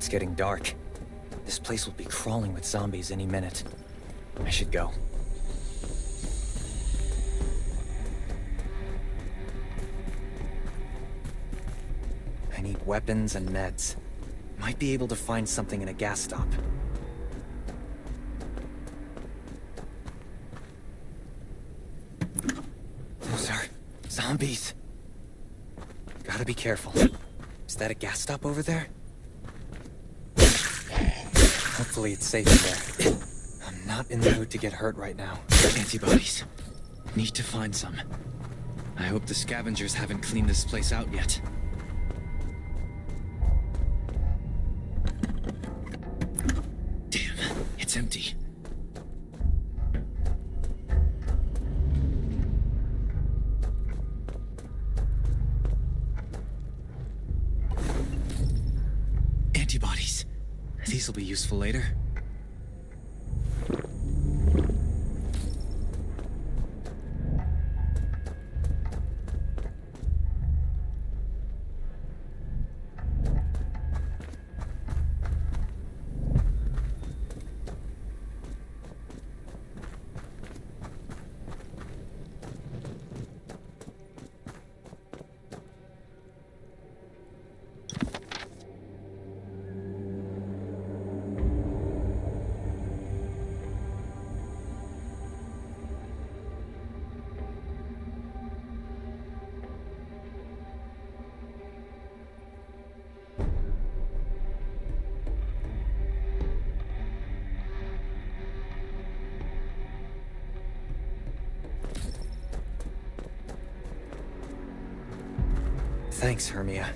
It's getting dark. This place will be crawling with zombies any minute. I should go. I need weapons and meds. Might be able to find something in a gas stop. Those are zombies. Gotta be careful. Is that a gas stop over there? Hopefully it's safe in there. I'm not in the mood to get hurt right now. Antibodies. Need to find some. I hope the scavengers haven't cleaned this place out yet. Damn, it's empty. Antibodies. These will be useful later. Thanks, Hermia.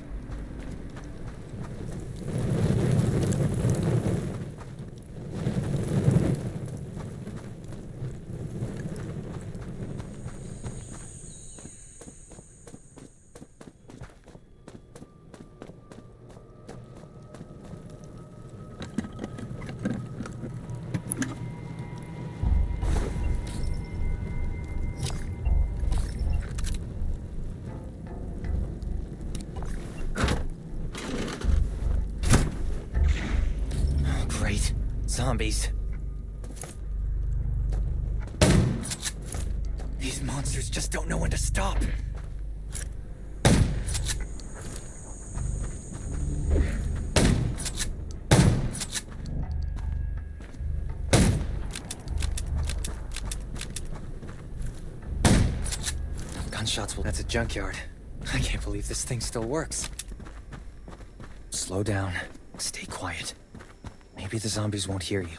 Zombies. These monsters just don't know when to stop. Gunshots will... That's a junkyard. I can't believe this thing still works. Slow down. Stay quiet. Maybe the zombies won't hear you.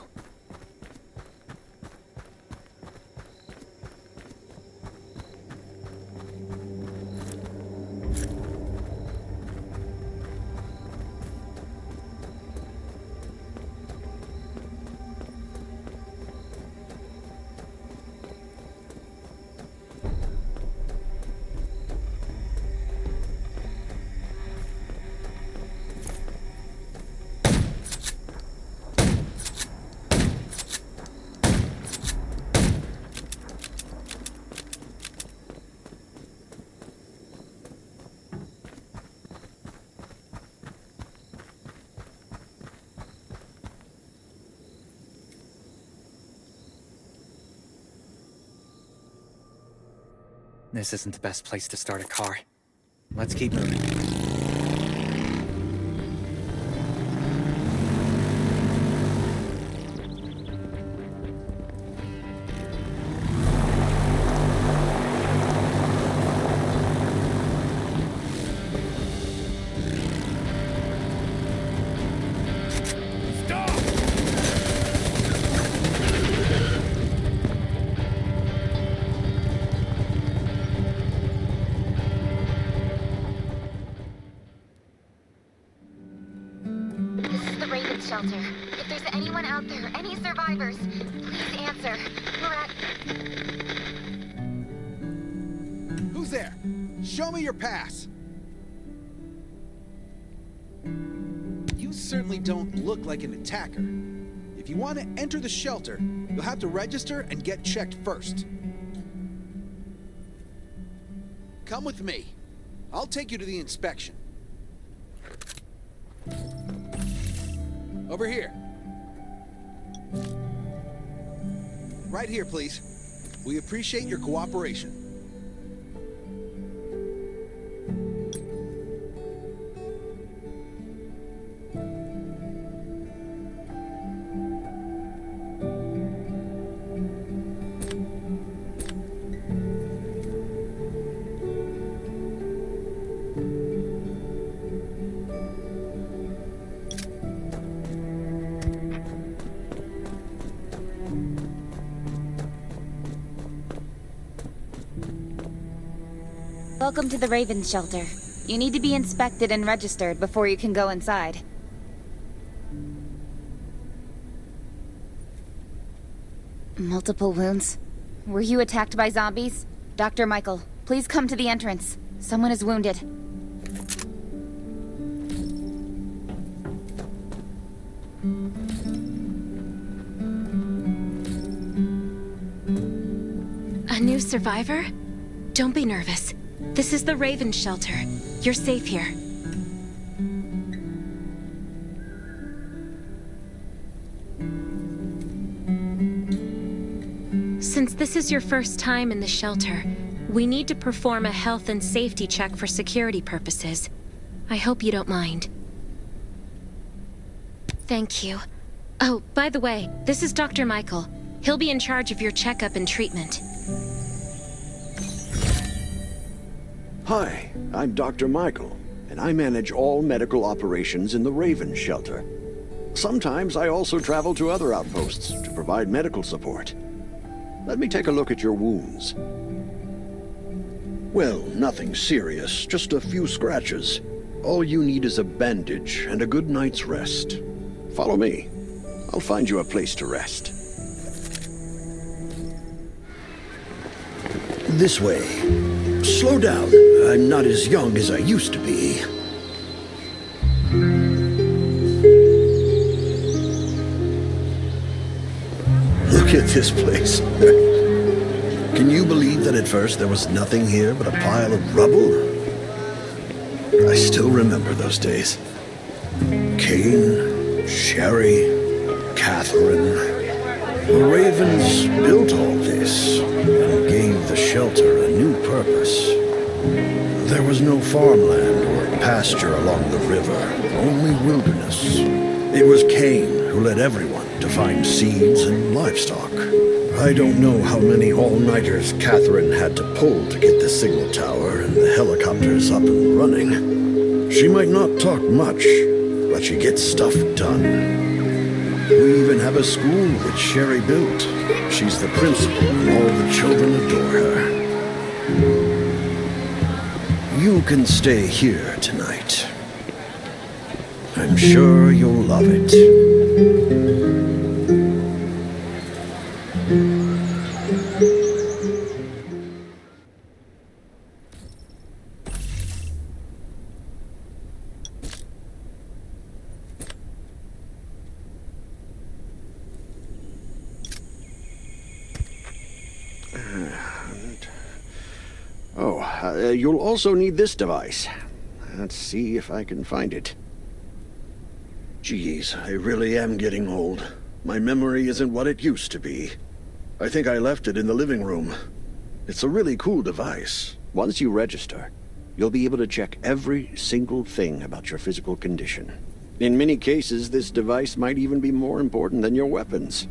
This isn't the best place to start a car. Let's keep moving. Shelter. If there's anyone out there, any survivors, please answer. We're at... Who's there? Show me your pass. You certainly don't look like an attacker. If you want to enter the shelter, you'll have to register and get checked first. Come with me. I'll take you to the inspection. Over here. Right here, please. We appreciate your cooperation. Welcome to the Raven Shelter. You need to be inspected and registered before you can go inside. Multiple wounds? Were you attacked by zombies? Dr. Michael, please come to the entrance. Someone is wounded. A new survivor? Don't be nervous. This is the Raven Shelter. You're safe here. Since this is your first time in the shelter, we need to perform a health and safety check for security purposes. I hope you don't mind. Thank you. Oh, by the way, this is Dr. Michael. He'll be in charge of your checkup and treatment. Hi, I'm Dr. Michael, and I manage all medical operations in the Raven Shelter. Sometimes I also travel to other outposts to provide medical support. Let me take a look at your wounds. Well, nothing serious, just a few scratches. All you need is a bandage and a good night's rest. Follow me. I'll find you a place to rest. This way. Slow down. I'm not as young as I used to be. Look at this place. Can you believe that at first there was nothing here but a pile of rubble? I still remember those days. Kane, Sherry, Catherine. The Ravens built all this and gave the shelter a new purpose. There was no farmland or pasture along the river, only wilderness. It was Kane who led everyone to find seeds and livestock. I don't know how many all-nighters Catherine had to pull to get the signal tower and the helicopters up and running. She might not talk much, but she gets stuff done. We even have a school which Sherry built. She's the principal, and all the children adore her. You can stay here tonight. I'm sure you'll love it. You'll also need this device. Let's see if I can find it. Geez, I really am getting old. My memory isn't what it used to be. I think I left it in the living room. It's a really cool device. Once you register, you'll be able to check every single thing about your physical condition. In many cases, this device might even be more important than your weapons.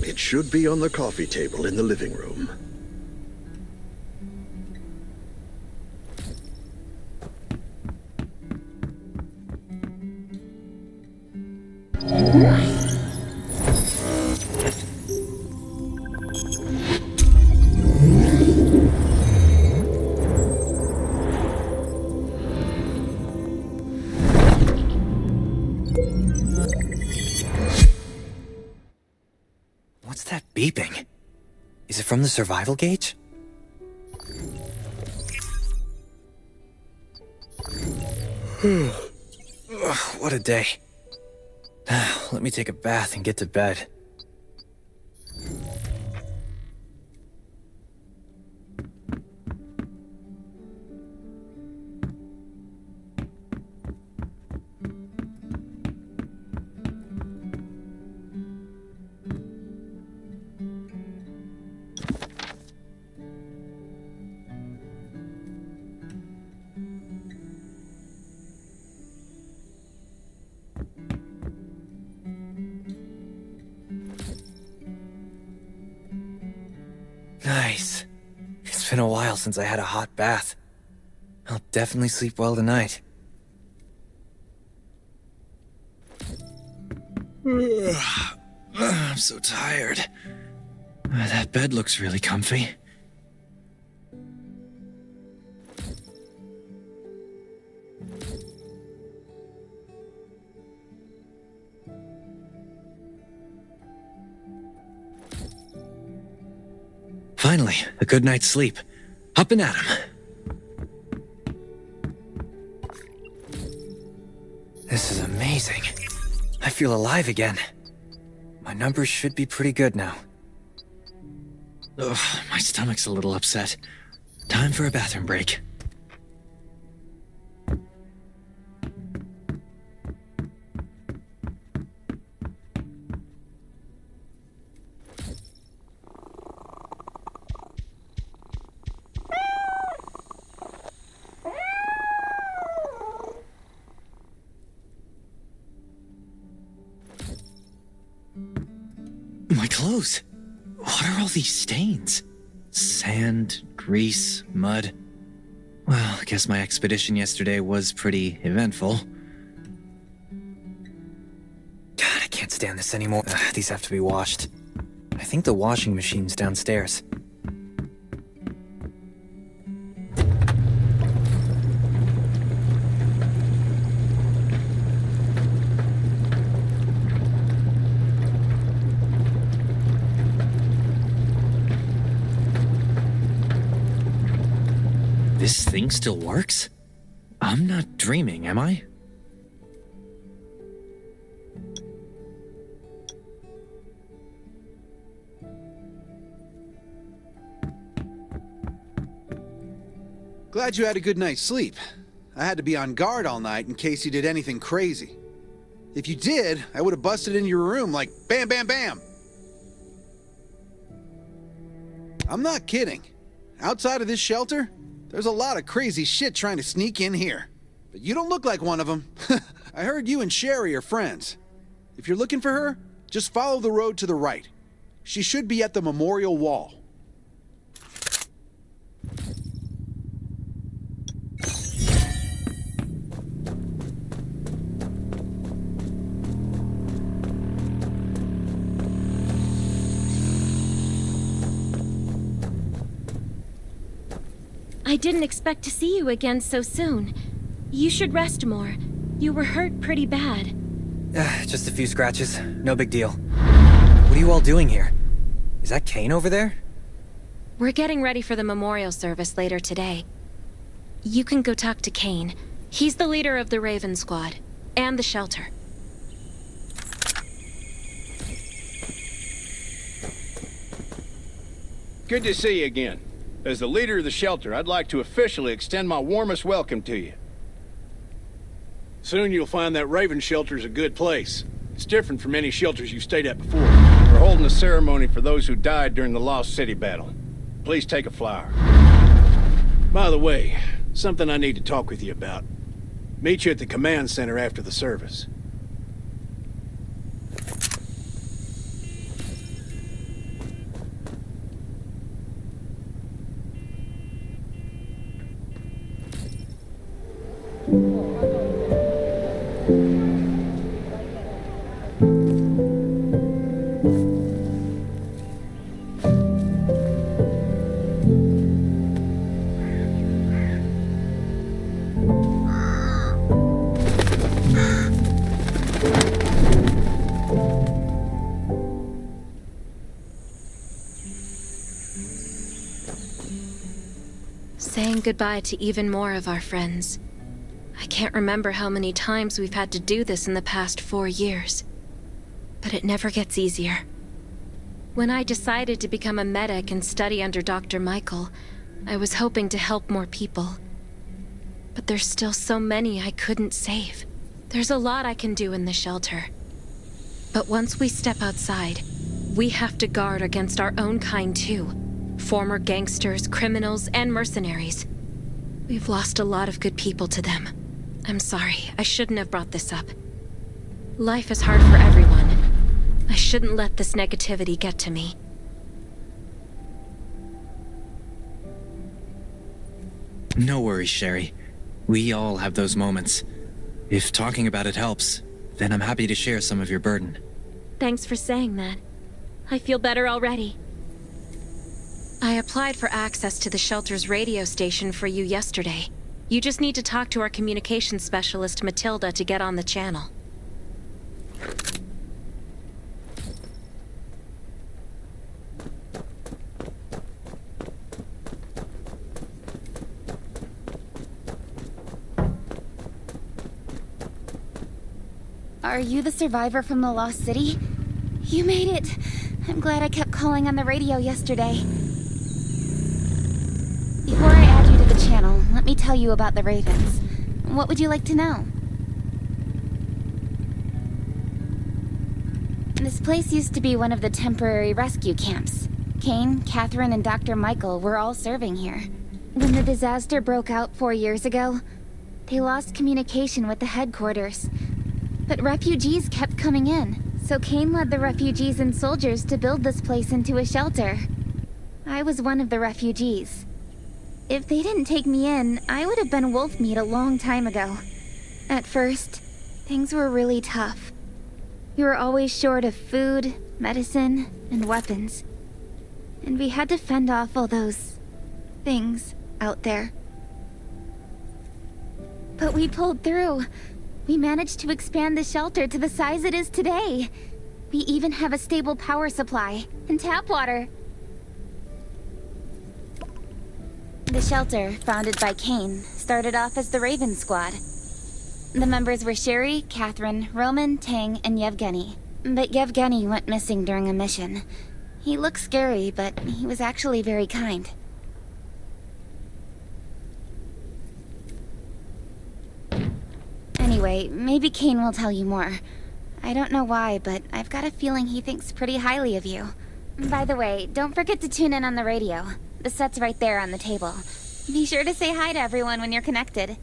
It should be on the coffee table in the living room. What's that beeping? Is it from the survival gauge? Ugh, what a day. Let me take a bath and get to bed. Nice. It's been a while since I had a hot bath. I'll definitely sleep well tonight. I'm so tired. That bed looks really comfy. Finally, a good night's sleep. Up and at 'em. This is amazing. I feel alive again. My numbers should be pretty good now. Ugh, my stomach's a little upset. Time for a bathroom break. My clothes. What are all these stains? Sand, grease, mud. Well, I guess my expedition yesterday was pretty eventful. God, I can't stand this anymore. These have to be washed. I think the washing machine's downstairs. This thing still works? I'm not dreaming, am I? Glad you had a good night's sleep. I had to be on guard all night in case you did anything crazy. If you did, I would have busted in your room like bam, bam, bam. I'm not kidding. Outside of this shelter, there's a lot of crazy shit trying to sneak in here. But you don't look like one of them. I heard you and Sherry are friends. If you're looking for her, just follow the road to the right. She should be at the memorial wall. I didn't expect to see you again so soon. You should rest more. You were hurt pretty bad. Just a few scratches. No big deal. What are you all doing here? Is that Kane over there? We're getting ready for the memorial service later today. You can go talk to Kane. He's the leader of the Raven Squad, and the shelter. Good to see you again. As the leader of the shelter, I'd like to officially extend my warmest welcome to you. Soon you'll find that Raven shelter's a good place. It's different from any shelters you've stayed at before. We're holding a ceremony for those who died during the Lost City battle. Please take a flower. By the way, something I need to talk with you about. Meet you at the command center after the service. Saying goodbye to even more of our friends. I can't remember how many times we've had to do this in the past 4 years. But it never gets easier. When I decided to become a medic and study under Dr. Michael, I was hoping to help more people. But there's still so many I couldn't save. There's a lot I can do in the shelter. But once we step outside, we have to guard against our own kind too. Former gangsters, criminals, and mercenaries. We've lost a lot of good people to them. I'm sorry, I shouldn't have brought this up. Life is hard for everyone. I shouldn't let this negativity get to me. No worries, Sherry. We all have those moments. If talking about it helps, then I'm happy to share some of your burden. Thanks for saying that. I feel better already. I applied for access to the shelter's radio station for you yesterday. You just need to talk to our communications specialist, Matilda, to get on the channel. Are you the survivor from the Lost City? You made it! I'm glad I kept calling on the radio yesterday. Before I add you to the channel, let me tell you about the Ravens. What would you like to know? This place used to be one of the temporary rescue camps. Kane, Catherine, and Dr. Michael were all serving here. When the disaster broke out 4 years ago, they lost communication with the headquarters. But refugees kept coming in, so Kane led the refugees and soldiers to build this place into a shelter. I was one of the refugees. If they didn't take me in, I would have been wolf meat a long time ago. At first, things were really tough. We were always short of food, medicine, and weapons. And we had to fend off all those things out there. But we pulled through. We managed to expand the shelter to the size it is today. We even have a stable power supply and tap water. The shelter, founded by Kane, started off as the Raven Squad. The members were Sherry, Catherine, Roman, Tang, and Yevgeny. But Yevgeny went missing during a mission. He looked scary, but he was actually very kind. Anyway, maybe Kane will tell you more. I don't know why, but I've got a feeling he thinks pretty highly of you. By the way, don't forget to tune in on the radio. The set's right there on the table. Be sure to say hi to everyone when you're connected.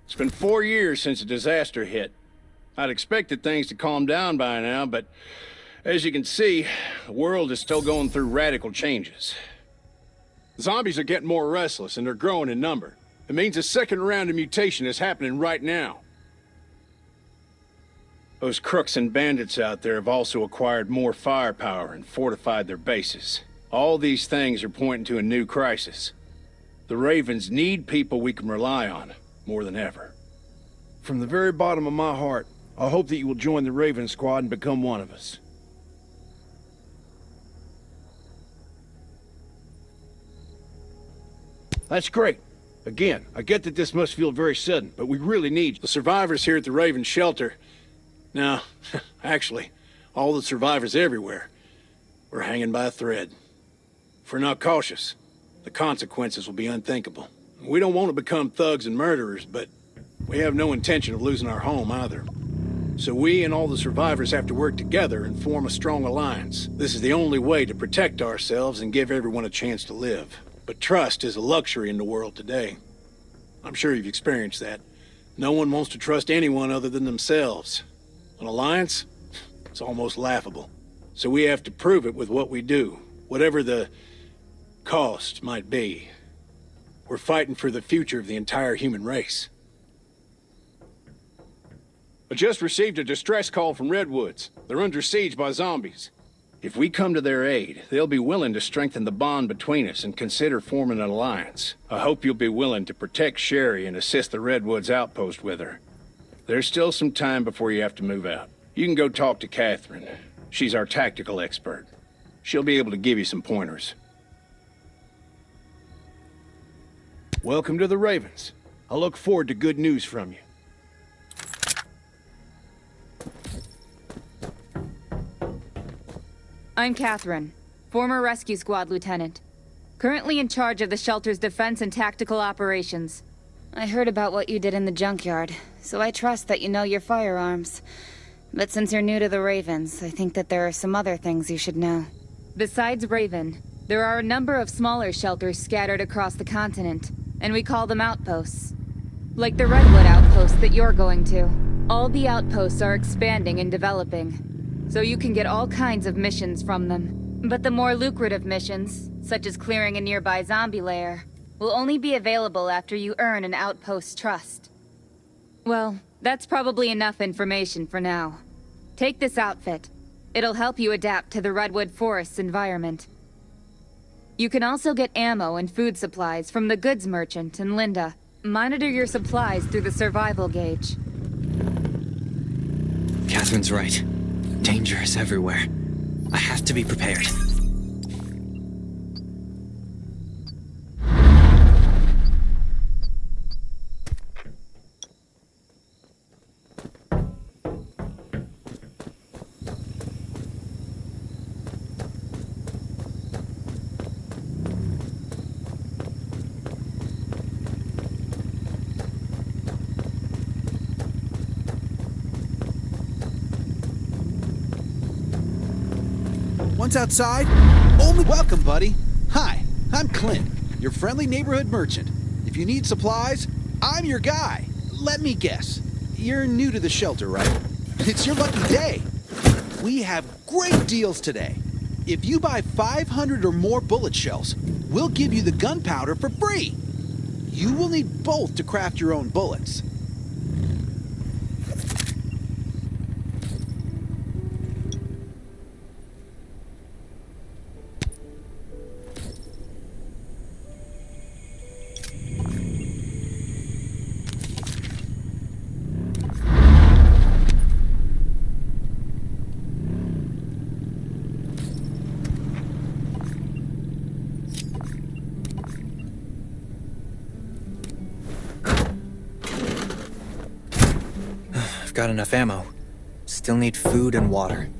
It's been 4 years since the disaster hit. I'd expected things to calm down by now, but as you can see, the world is still going through radical changes. Zombies are getting more restless and they're growing in number. It means a second round of mutation is happening right now. Those crooks and bandits out there have also acquired more firepower and fortified their bases. All these things are pointing to a new crisis. The Ravens need people we can rely on, more than ever. From the very bottom of my heart, I hope that you will join the Raven Squad and become one of us. That's great. Again, I get that this must feel very sudden, but we really need you. The survivors here at the Raven Shelter... No, actually, all the survivors everywhere. We're hanging by a thread. If we're not cautious, the consequences will be unthinkable. We don't want to become thugs and murderers, but we have no intention of losing our home either. So we and all the survivors have to work together and form a strong alliance. This is the only way to protect ourselves and give everyone a chance to live. But trust is a luxury in the world today. I'm sure you've experienced that. No one wants to trust anyone other than themselves. An alliance? It's almost laughable. So we have to prove it with what we do, whatever the cost might be. We're fighting for the future of the entire human race. I just received a distress call from Redwoods. They're under siege by zombies. If we come to their aid, they'll be willing to strengthen the bond between us and consider forming an alliance. I hope you'll be willing to protect Sherry and assist the Redwoods outpost with her. There's still some time before you have to move out. You can go talk to Catherine. She's our tactical expert. She'll be able to give you some pointers. Welcome to the Ravens. I look forward to good news from you. I'm Catherine, former rescue squad lieutenant. Currently in charge of the shelter's defense and tactical operations. I heard about what you did in the junkyard, so I trust that you know your firearms. But since you're new to the Ravens, I think that there are some other things you should know. Besides Raven, there are a number of smaller shelters scattered across the continent, and we call them outposts. Like the Redwood outpost that you're going to. All the outposts are expanding and developing, so you can get all kinds of missions from them. But the more lucrative missions, such as clearing a nearby zombie lair, will only be available after you earn an outpost's trust. Well, that's probably enough information for now. Take this outfit. It'll help you adapt to the Redwood Forest's environment. You can also get ammo and food supplies from the goods merchant and Linda. Monitor your supplies through the survival gauge. Catherine's right. Danger is everywhere. I have to be prepared. Once outside, only welcome, buddy. Hi, I'm Clint, your friendly neighborhood merchant. If you need supplies, I'm your guy. Let me guess. You're new to the shelter, right? It's your lucky day. We have great deals today. If you buy 500 or more bullet shells, we'll give you the gunpowder for free. You will need both to craft your own bullets. I've got enough ammo. Still need food and water.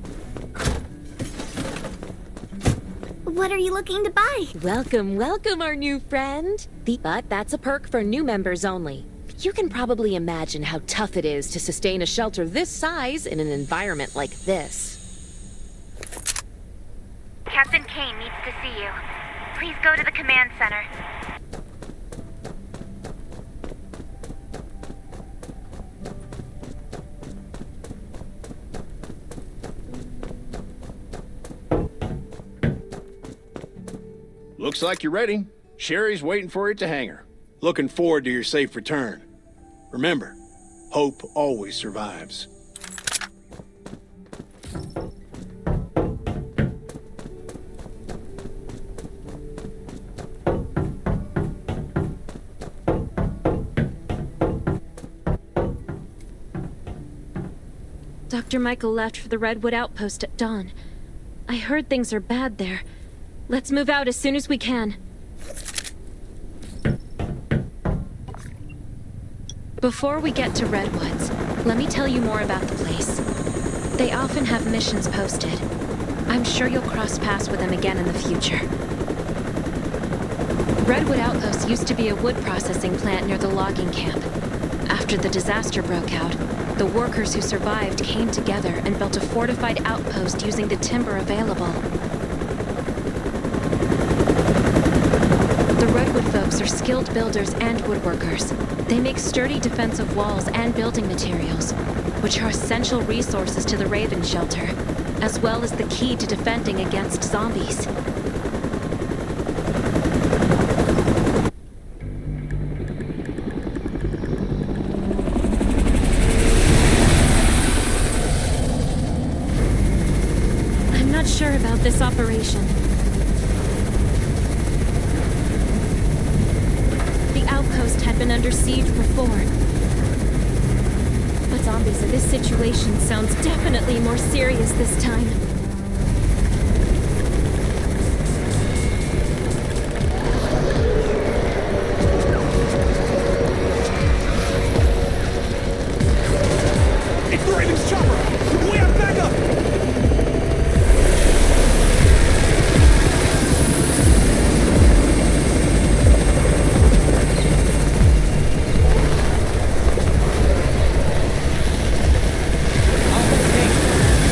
What are you looking to buy? Welcome, welcome, our new friend. But that's a perk for new members only. You can probably imagine how tough it is to sustain a shelter this size in an environment like this. Captain Kane needs to see you. Please go to the command center. Looks like you're ready. Sherry's waiting for you at the hangar. Looking forward to your safe return. Remember, hope always survives. Dr. Michael left for the Redwood outpost at dawn. I heard things are bad there. Let's move out as soon as we can. Before we get to Redwoods, let me tell you more about the place. They often have missions posted. I'm sure you'll cross paths with them again in the future. Redwood Outpost used to be a wood processing plant near the logging camp. After the disaster broke out, the workers who survived came together and built a fortified outpost using the timber available. The Redwood folks are skilled builders and woodworkers. They make sturdy defensive walls and building materials, which are essential resources to the Raven shelter, as well as the key to defending against zombies. I'm not sure about of this operation. The outpost had been under siege before. But zombies in this situation sounds definitely more serious this time. It's the Raven's chopper! We have backup!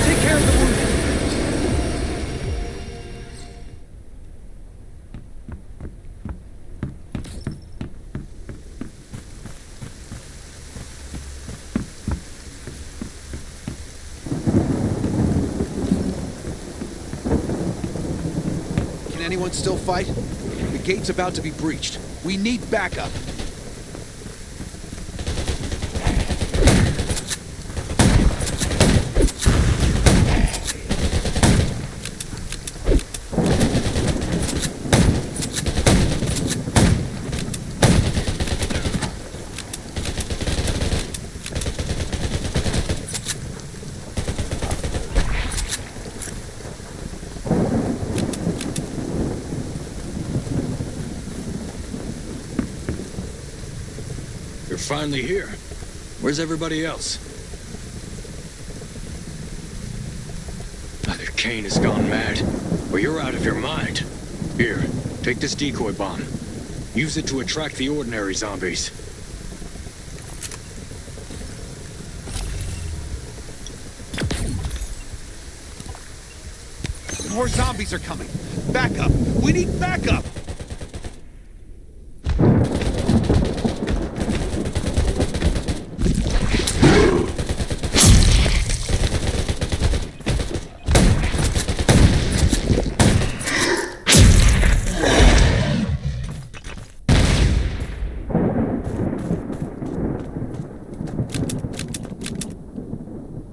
Take care of the wounded. Can anyone still fight? The gate's about to be breached. We need backup. You're finally here. Where's everybody else? Either Kane has gone mad, or you're out of your mind. Here, take this decoy bomb. Use it to attract the ordinary zombies. More zombies are coming. Backup! We need backup!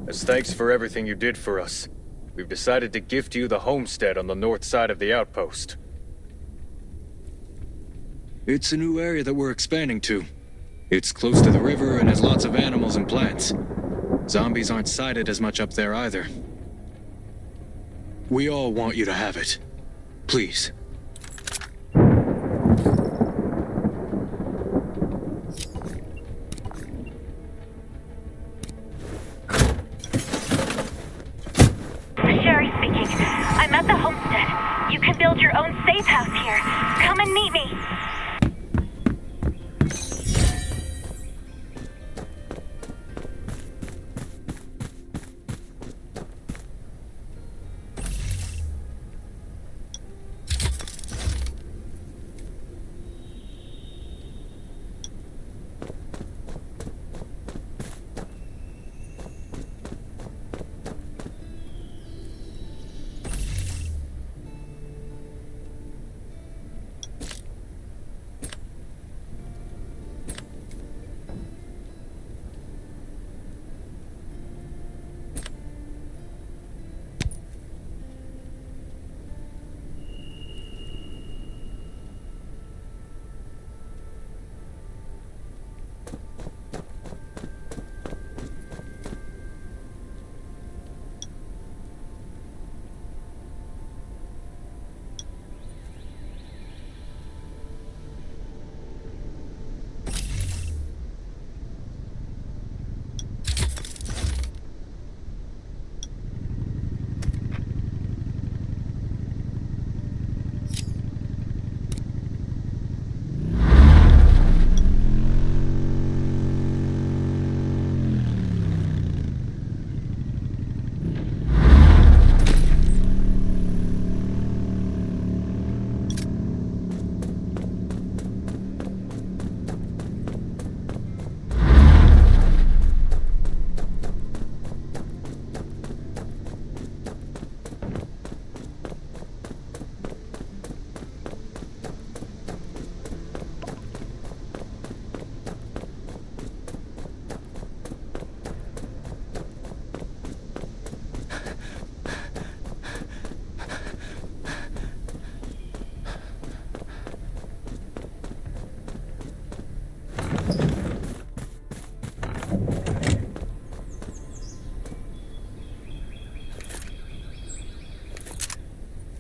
As thanks for everything you did for us, we've decided to gift you the homestead on the north side of the outpost. It's a new area that we're expanding to. It's close to the river and has lots of animals and plants. Zombies aren't sighted as much up there either. We all want you to have it. Please. Sherry speaking. I'm at the homestead. You can build your own safe house here. Come and meet me.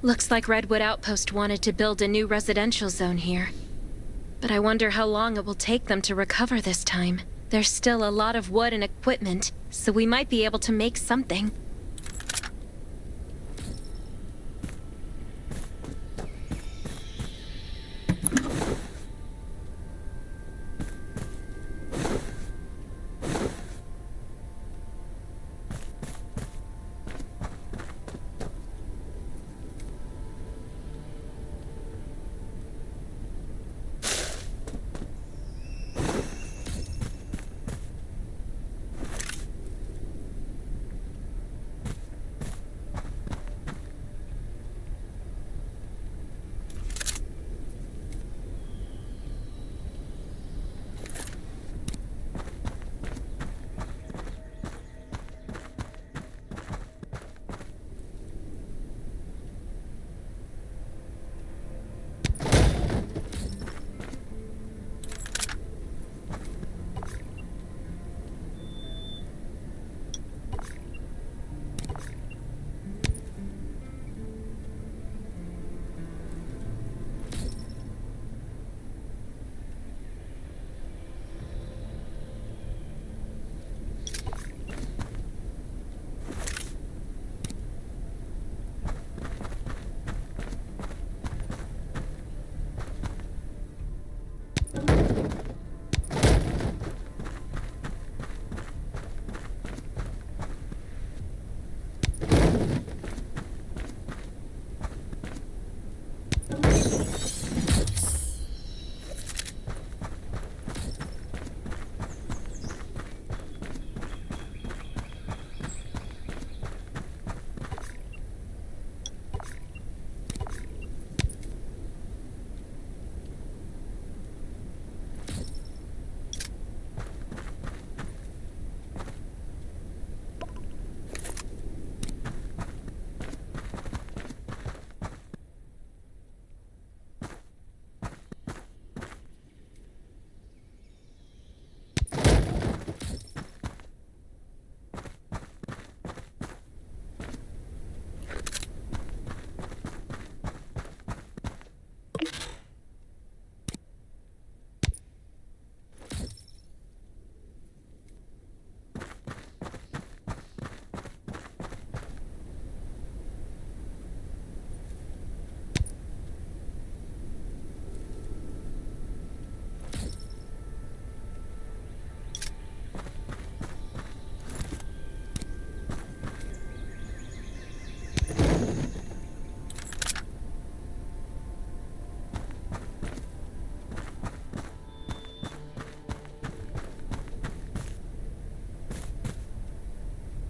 Looks like Redwood Outpost wanted to build a new residential zone here. But I wonder how long it will take them to recover this time. There's still a lot of wood and equipment, so we might be able to make something.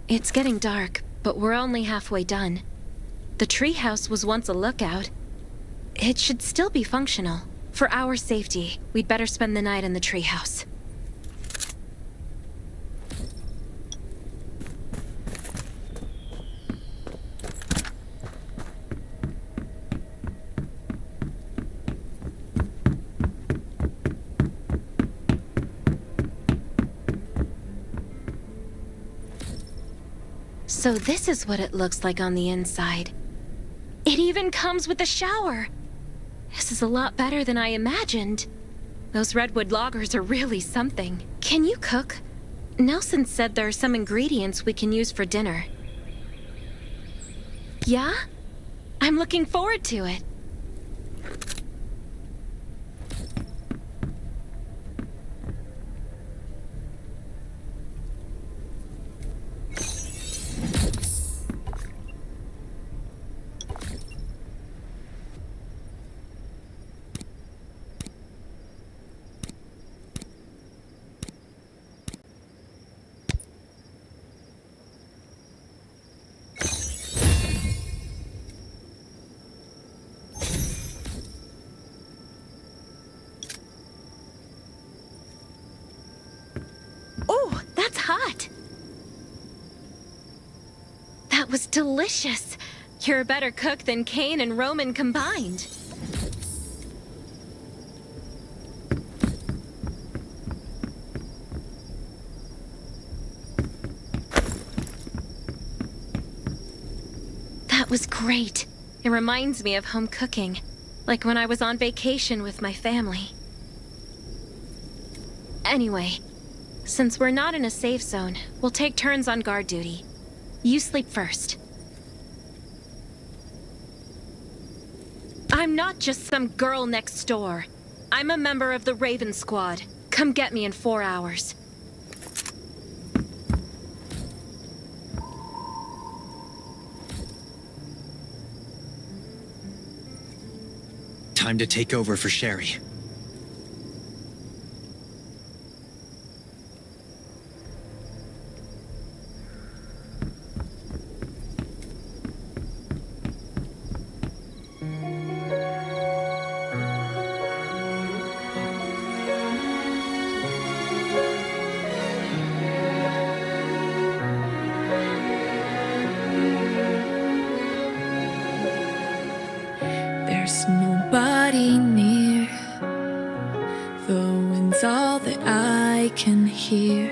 It's getting dark, but we're only halfway done. The treehouse was once a lookout. It should still be functional. For our safety, we'd better spend the night in the treehouse. So this is what it looks like on the inside. It even comes with a shower! This is a lot better than I imagined. Those redwood loggers are really something. Can you cook? Nelson said there are some ingredients we can use for dinner. Yeah? I'm looking forward to it. Oh, that's hot! That was delicious. You're a better cook than Kane and Roman combined. That was great. It reminds me of home cooking, like when I was on vacation with my family. Anyway, since we're not in a safe zone, we'll take turns on guard duty. You sleep first. I'm not just some girl next door. I'm a member of the Raven Squad. Come get me in 4 hours. Time to take over for Sherry. There's nobody near. The wind's all that I can hear.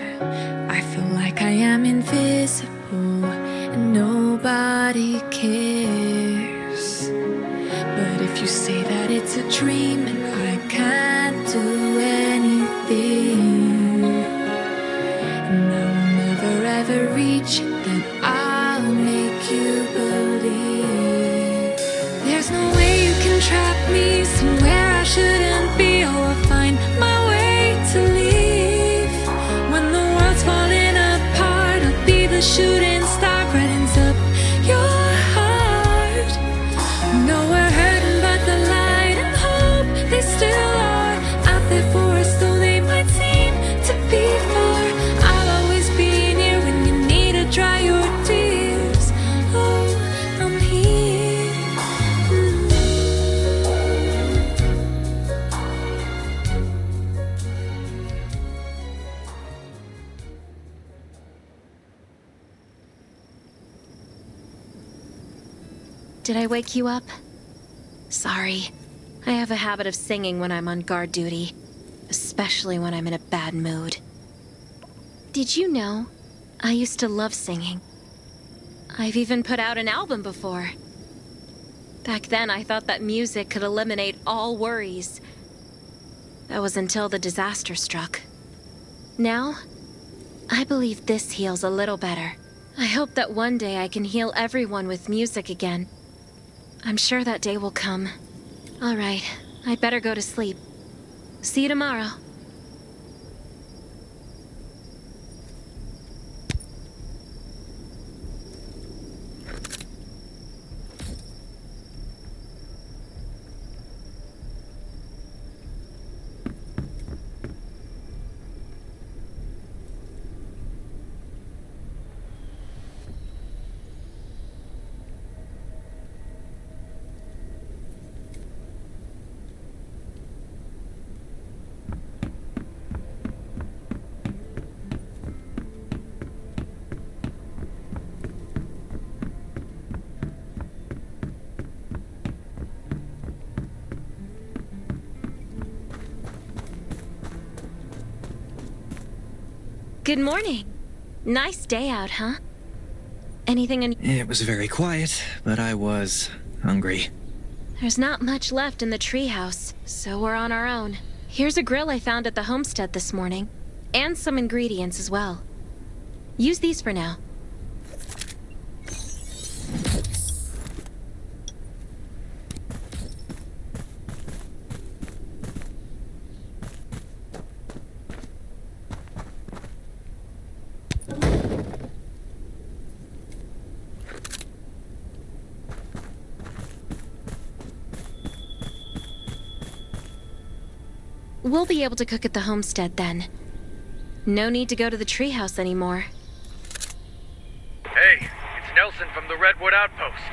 I feel like I am invisible and nobody cares. But if you say that it's a dream and I can't do anything, and I will never ever reach it, then I'll make you believe. There's no way you can trap me somewhere I shouldn't be. Oh, I'll find my way to leave. When the world's falling apart, I'll be the shooting star, brightens up your heart. No, we're hurting, but the light and hope, they still are out there for us, though they might seem to be far. I'll always be near when you need to dry your tears. Oh, I'm here. Did I wake you up? Sorry. I have a habit of singing when I'm on guard duty, especially when I'm in a bad mood. Did you know? I used to love singing. I've even put out an album before. Back then, I thought that music could eliminate all worries. That was until the disaster struck. Now, I believe this heals a little better. I hope that one day I can heal everyone with music again. I'm sure that day will come. All right, I'd better go to sleep. See you tomorrow. Good morning. Nice day out, huh? Anything in... It was very quiet, but I was hungry. There's not much left in the treehouse, so we're on our own. Here's a grill I found at the homestead this morning, and some ingredients as well. Use these for now. We'll be able to cook at the homestead then. No need to go to the treehouse anymore. Hey, it's Nelson from the Redwood Outpost.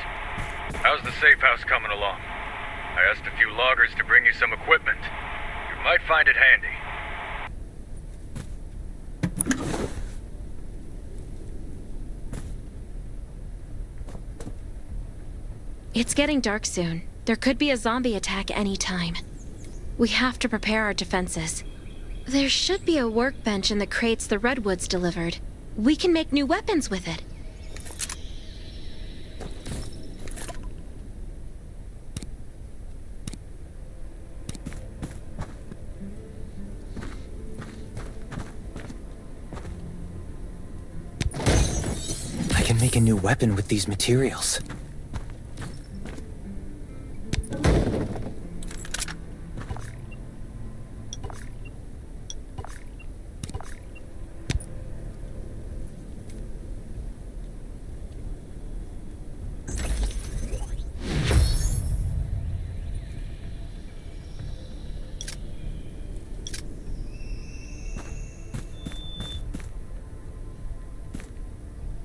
How's the safe house coming along? I asked a few loggers to bring you some equipment. You might find it handy. It's getting dark soon. There could be a zombie attack any time. We have to prepare our defenses. There should be a workbench in the crates the Redwoods delivered. We can make new weapons with it. make a new weapon with these materials?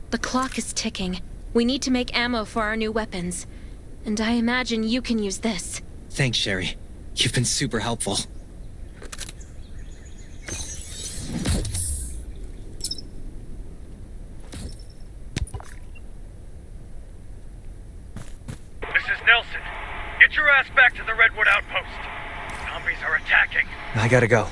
The clock is ticking. We need to make ammo for our new weapons. And I imagine you can use this. Thanks, Sherry. You've been super helpful. This is Nelson. Get your ass back to the Redwood Outpost. Zombies are attacking. I gotta go.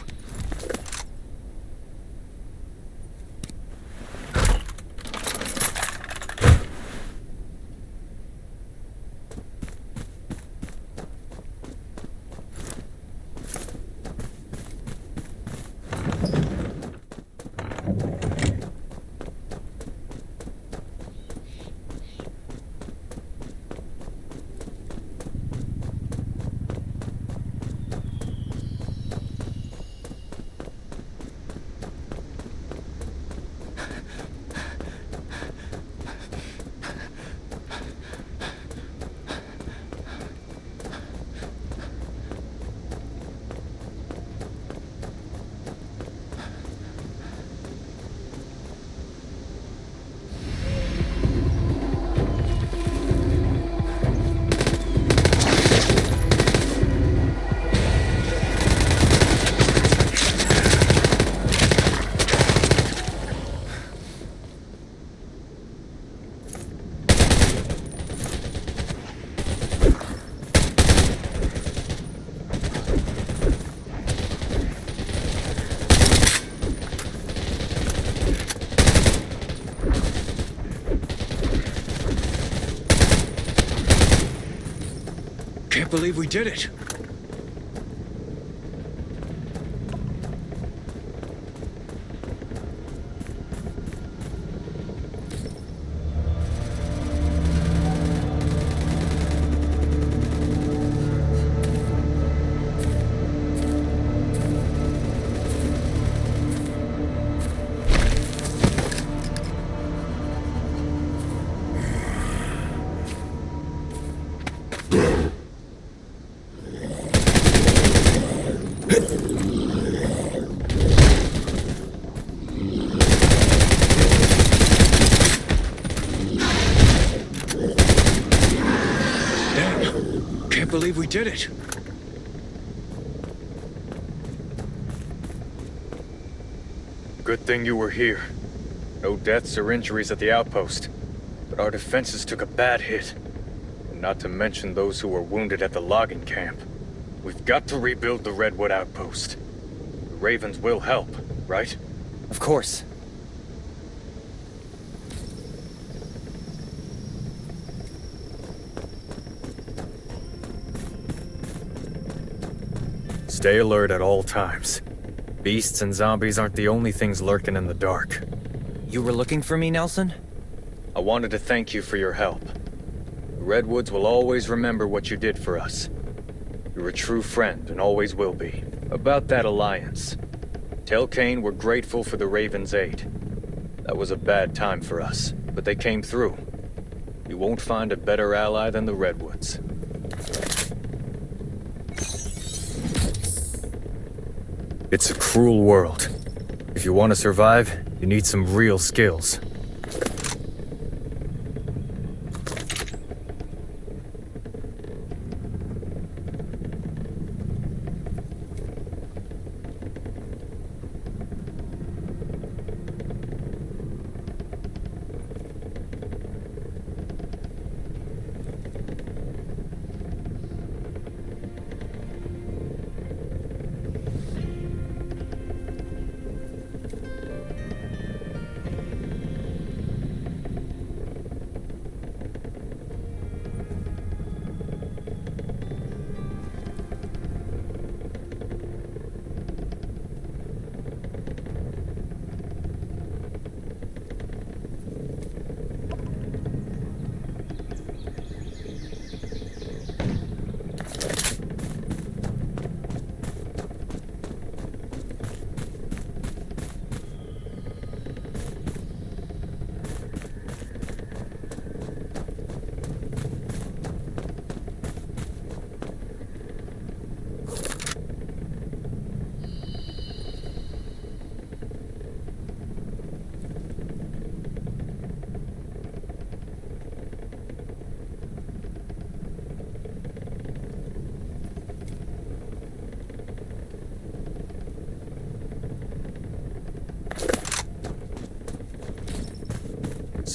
Can't believe we did it. Believe we did it. Good thing you were here. No deaths or injuries at the outpost. But our defenses took a bad hit. And not to mention those who were wounded at the logging camp. We've got to rebuild the Redwood Outpost. The Ravens will help, right? Of course. Stay alert at all times. Beasts and zombies aren't the only things lurking in the dark. You were looking for me, Nelson? I wanted to thank you for your help. The Redwoods will always remember what you did for us. You're a true friend and always will be. About that alliance. Tell Kane we're grateful for the Ravens' aid. That was a bad time for us, but they came through. You won't find a better ally than the Redwoods. It's a cruel world. If you want to survive, you need some real skills.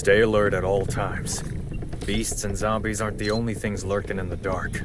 Stay alert at all times. Beasts and zombies aren't the only things lurking in the dark.